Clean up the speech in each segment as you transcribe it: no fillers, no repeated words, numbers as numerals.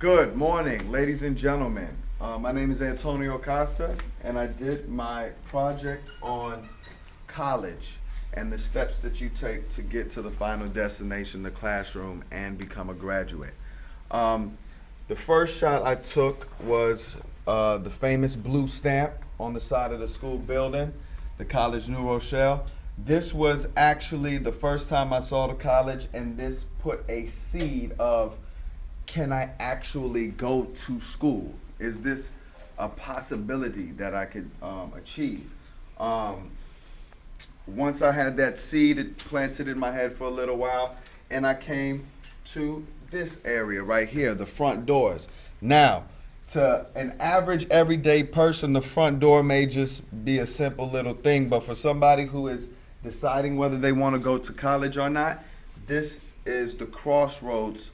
Good morning, ladies and gentlemen. My name is Antonio Costa, and I did my project on college and the steps that you take to get to the final destination, the classroom, and become a graduate. The first shot I took was the famous blue stamp on the side of the school building, the College New Rochelle. This was actually the first time I saw the college, and this put a seed of, can I actually go to school? Is this a possibility that I could achieve? Once I had that seed, it planted in my head for a little while, and I came to this area right here, the front doors. Now, to an average everyday person, the front door may just be a simple little thing, but for somebody who is deciding whether they want to go to college or not, this is the crossroads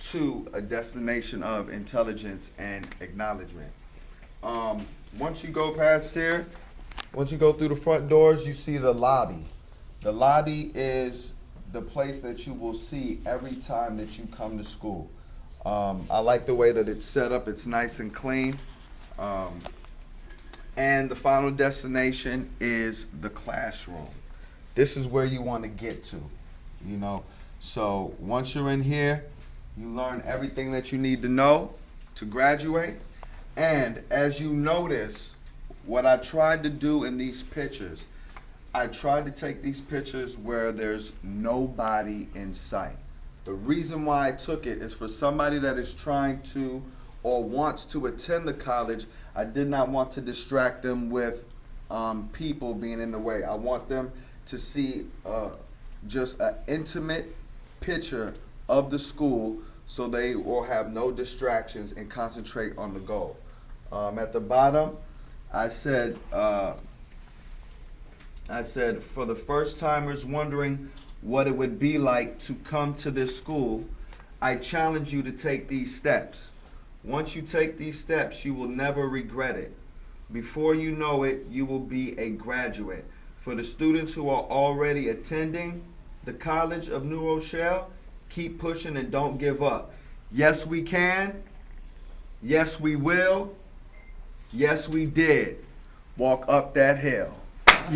to a destination of intelligence and acknowledgement. Once you go past here, once you go through the front doors, you see the lobby. The lobby is the place that you will see every time that you come to school. I like the way that it's set up. It's nice and clean. And the final destination is the classroom. This is where you want to get to, you know. So once you're in here, you learn everything that you need to know to graduate. And as you notice, what I tried to do in these pictures, I tried to take these pictures where there's nobody in sight. The reason why I took it is for somebody that is trying to or wants to attend the college. I did not want to distract them with people being in the way. I want them to see just an intimate picture of the school, so they will have no distractions and concentrate on the goal. At the bottom, I said for the first timers wondering what it would be like to come to this school, I challenge you to take these steps. Once you take these steps, you will never regret it. Before you know it, you will be a graduate. For the students who are already attending the College of New Rochelle, keep pushing and don't give up. Yes, we can. Yes, we will. Yes, we did. Walk up that hill.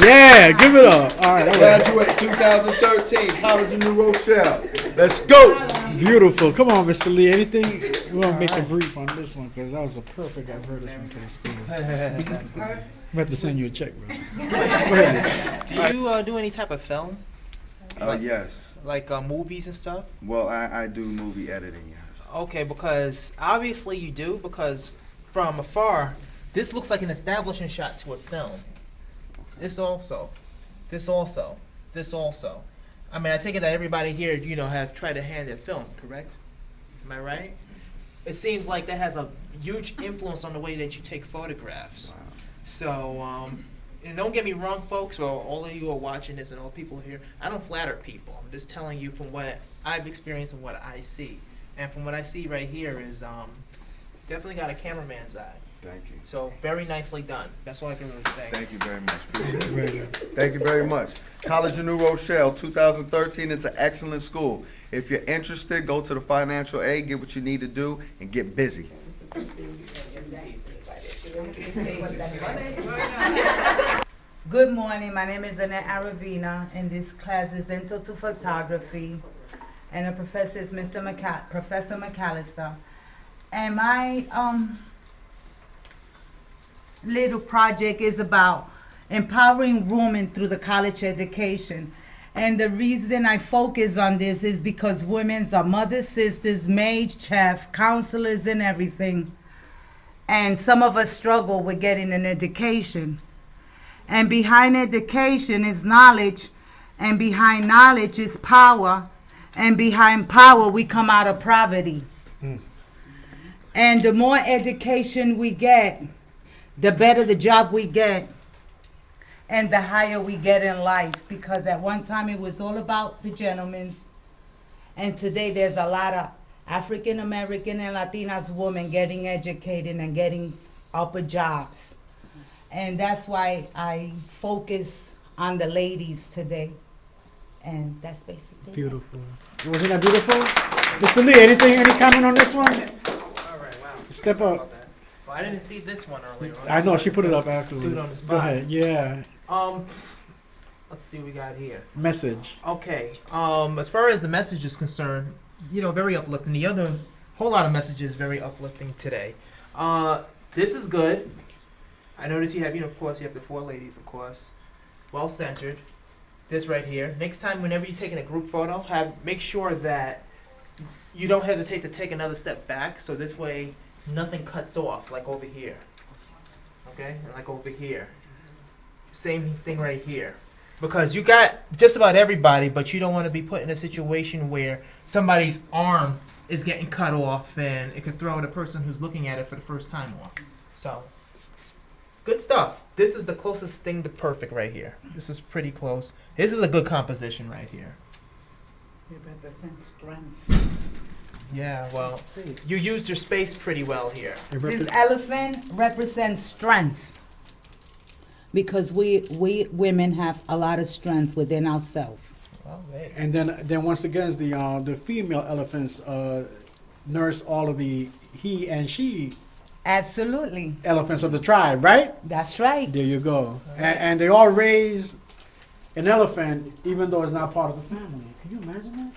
Yeah, give it up. All right. Graduate 2013, College of New Rochelle. Let's go. Beautiful. Come on, Mr. Lee. Anything? We're going to make a brief on this one because that was a perfect advertisement to the school. I'm about to send you a check, bro. Go ahead. Do you do any type of film? Yes. Like movies and stuff? Well, I do movie editing, yes. Okay, because obviously you do, because from afar, this looks like an establishing shot to a film. This also. I mean, I take it that everybody here, you know, have tried to hand their film, correct? Am I right? It seems like that has a huge influence on the way that you take photographs. Wow. So, and don't get me wrong, folks, well, all of you are watching this and all people here, I don't flatter people. I'm just telling you from what I've experienced and what I see. And from what I see right here is definitely got a cameraman's eye. Thank you. So, very nicely done. That's all I can really say. Thank you very much. Appreciate it. Thank you very much. College of New Rochelle, 2013. It's an excellent school. If you're interested, go to the financial aid, get what you need to do, and get busy. Good morning. My name is AR Vina, and this class is Intro to Photography, and the professor is Professor Mcallister. And my little project is about empowering women through the college education. And the reason I focus on this is because women are mothers, sisters, maids, chef, counselors, and everything. And some of us struggle with getting an education. And behind education is knowledge, and behind knowledge is power, and behind power we come out of poverty. And the more education we get, the better the job we get, and the higher we get in life. Because at one time it was all about the gentlemen's, and today there's a lot of African American and Latinas women getting educated and getting upper jobs. And that's why I focus on the ladies today. And that's basically Beautiful. Wasn't that beautiful? Mr. Lee, any comment on this one? Step Sorry up. about that. Well, I didn't see this one earlier. I know she put it up afterwards. Do it on the Go spot. ahead. Yeah. Let's see what we got here. Message. Okay. As far as the message is concerned, very uplifting. The other whole lot of messages very uplifting today. This is good. I notice you have, of course, you have the four ladies, of course, well centered. This right here. Next time, whenever you're taking a group photo, make sure that you don't hesitate to take another step back, so this way nothing cuts off, like over here. Okay, and like over here. Same thing right here. Because you got just about everybody, but you don't want to be put in a situation where somebody's arm is getting cut off and it could throw the person who's looking at it for the first time off. So, good stuff. This is the closest thing to perfect right here. This is pretty close. This is a good composition right here. You represent strength. Yeah, well, you used your space pretty well here. This elephant represents strength. Because we women have a lot of strength within ourselves. Well, hey. And then once again, the female elephants nurse all of the he and she Absolutely. elephants of the tribe, right? That's right. There you go. And they all raise an elephant, even though it's not part of the family. Can you imagine that?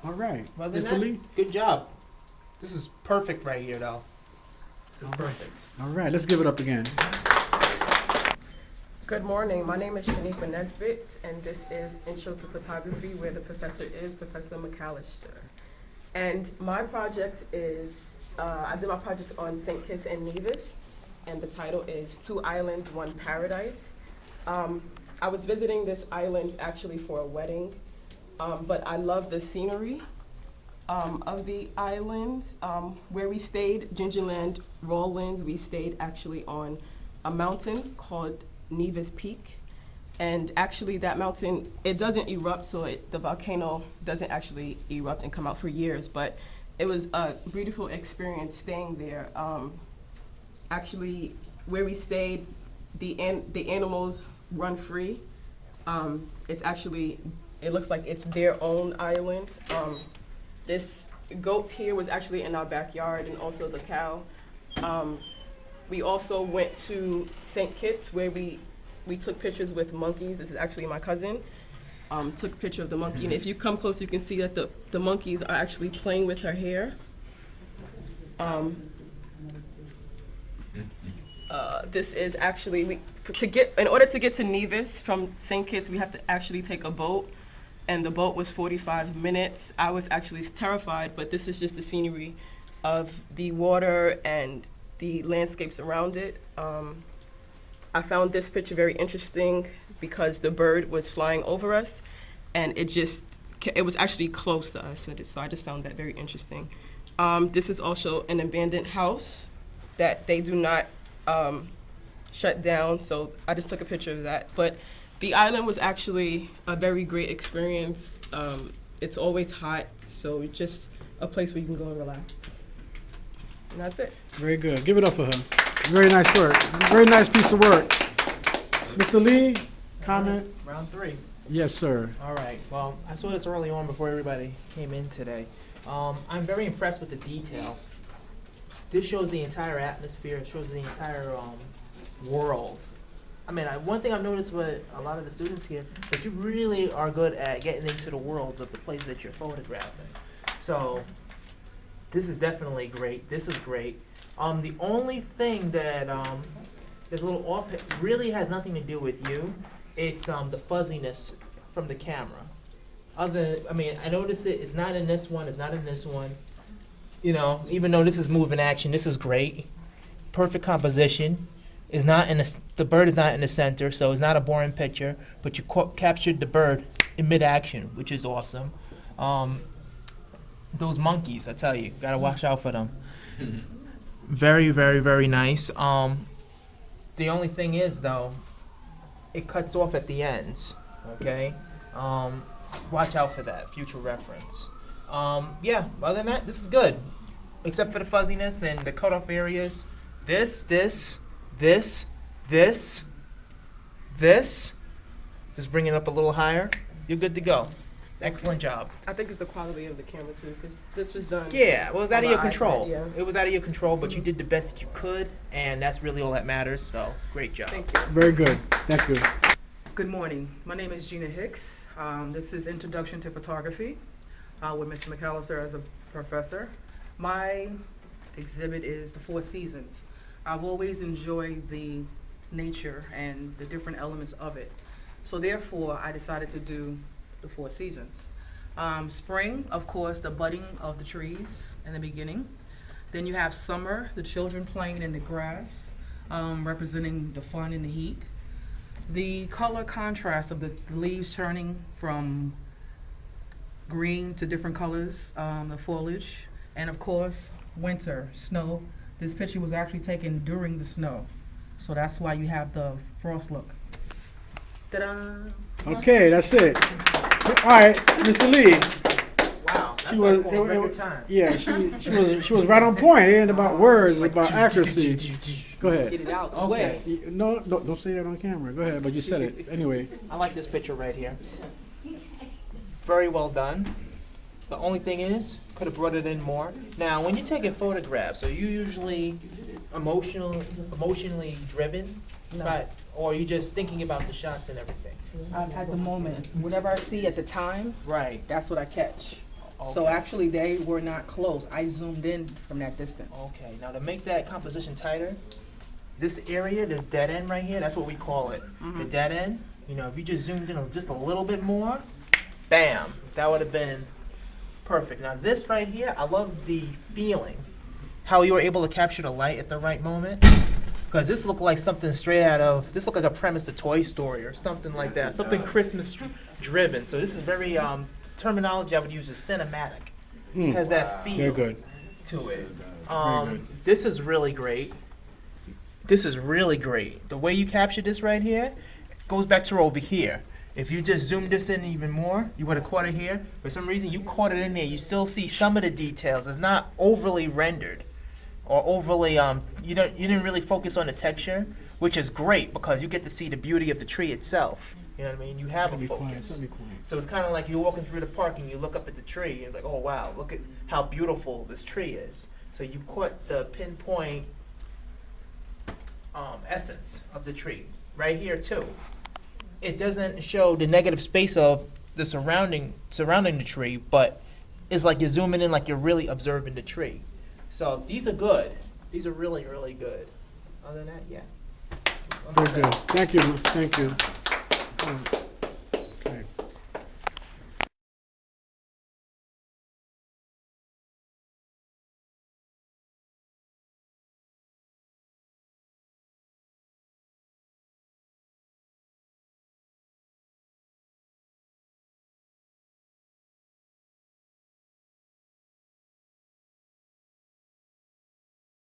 All right. Well, then Mr. Lee? good job. This is perfect right here, though. This is perfect. All right, let's give it up again. Good morning. My name is Shaniqua Nesbitt, and this is Intro to Photography, where the professor is Professor Mcallister. And my project is, I did my project on St. Kitts and Nevis, and the title is Two Islands, One Paradise. I was visiting this island actually for a wedding, but I love the scenery of the island. Where we stayed, Gingerland Rawlins, we stayed actually on a mountain called Nevis Peak, and actually that mountain, it doesn't erupt, so the volcano doesn't actually erupt and come out for years, but it was a beautiful experience staying there. Actually, where we stayed, the animals run free. It looks like it's their own island. This goat here was actually in our backyard, and also the cow. We also went to St. Kitts, where we took pictures with monkeys. This is actually my cousin. Took a picture of the monkey. And if you come close, you can see that the monkeys are actually playing with her hair. This is actually, in order to get to Nevis from St. Kitts, we have to actually take a boat. And the boat was 45 minutes. I was actually terrified, but this is just the scenery of the water and the landscapes around it. I found this picture very interesting because the bird was flying over us, and it was actually close to us, so I just found that very interesting. This is also an abandoned house that they do not shut down, so I just took a picture of that. But the island was actually a very great experience. It's always hot, so just a place where you can go and relax. And that's it. Very good. Give it up for her. Very nice work. Very nice piece of work. Mr. Lee, comment? Round 3. Yes, sir. All right. Well, I saw this early on before everybody came in today. I'm very impressed with the detail. This shows the entire atmosphere. It shows the entire world. I mean, one thing I've noticed with a lot of the students here, that you really are good at getting into the worlds of the place that you're photographing. So, this is definitely great. This is great. The only thing that is a little off, it really has nothing to do with you. It's the fuzziness from the camera. I notice it's not in this one. It's not in this one. Even though this is moving action, this is great. Perfect composition. Is not in the bird is not in the center, so it's not a boring picture. But you captured the bird in mid-action, which is awesome. Those monkeys, I tell you, gotta watch out for them. Very, very, very nice. The only thing is, though, it cuts off at the ends. Okay, watch out for that. Future reference. Yeah. Other than that, this is good, except for the fuzziness and the cut-off areas. This. Just bring it up a little higher. You're good to go. Excellent job. I think it's the quality of the camera too, because this was done. Yeah, well, it was out of on your the control. iPad, yeah. It was out of your control, but you did the best that you could, and that's really all that matters. So, great job. Thank you. Very good. Thank you. Good morning. My name is Gina Hicks. This is Introduction to Photography with Mr. Mcallister as a professor. My exhibit is the Four Seasons. I've always enjoyed the nature and the different elements of it. So therefore, I decided to do the Four Seasons. Spring, of course, the budding of the trees in the beginning. Then you have summer, the children playing in the grass, representing the fun and the heat. The color contrast of the leaves turning from green to different colors, the foliage, and of course, winter, snow. This picture was actually taken during the snow, so that's why you have the frost look. Ta-da! Okay, that's it. All right, Mr. Lee. Wow, that's She what I was- call it- record it- time. Yeah, she was right on point. It ain't about words, it's about accuracy. Go ahead. Get it out the Okay. way. No, don't say that on camera. Go ahead, but you said it anyway. I like this picture right here. Very well done. The only thing is, could have brought it in more. Now, when you're taking photographs, are you usually emotionally driven? No. Right. Or are you just thinking about the shots and everything? At the moment, whatever I see at the time, Right. that's what I catch. So Okay. actually, they were not close. I zoomed in from that distance. Okay, now to make that composition tighter, this area, this dead end right here, that's what we call it. The dead end, you know, if you just zoomed in just a little bit more, bam, that would have been perfect. Now this right here, I love the feeling, how you were able to capture the light at the right moment. Because this looked like something straight out of, this looked like a premise of Toy Story or something like that, something Christmas driven. So this is very, terminology I would use is cinematic. It has that feel Very good. to it. good. This is really great. This is really great. The way you captured this right here goes back to over here. If you just zoomed this in even more, you would have caught it here. For some reason, you caught it in there. You still see some of the details. It's not overly rendered or overly. You didn't really focus on the texture, which is great because you get to see the beauty of the tree itself. You know what I mean? You have a Be quiet. focus. Be quiet. So it's kind of like you're walking through the park and you look up at the tree and it's like, oh wow, look at how beautiful this tree is. So you caught the pinpoint essence of the tree right here too. It doesn't show the negative space of the surrounding the tree, but it's like you're zooming in like you're really observing the tree. So these are good. These are really, really good. Other than that, yeah. Very good. Thank you. Thank you.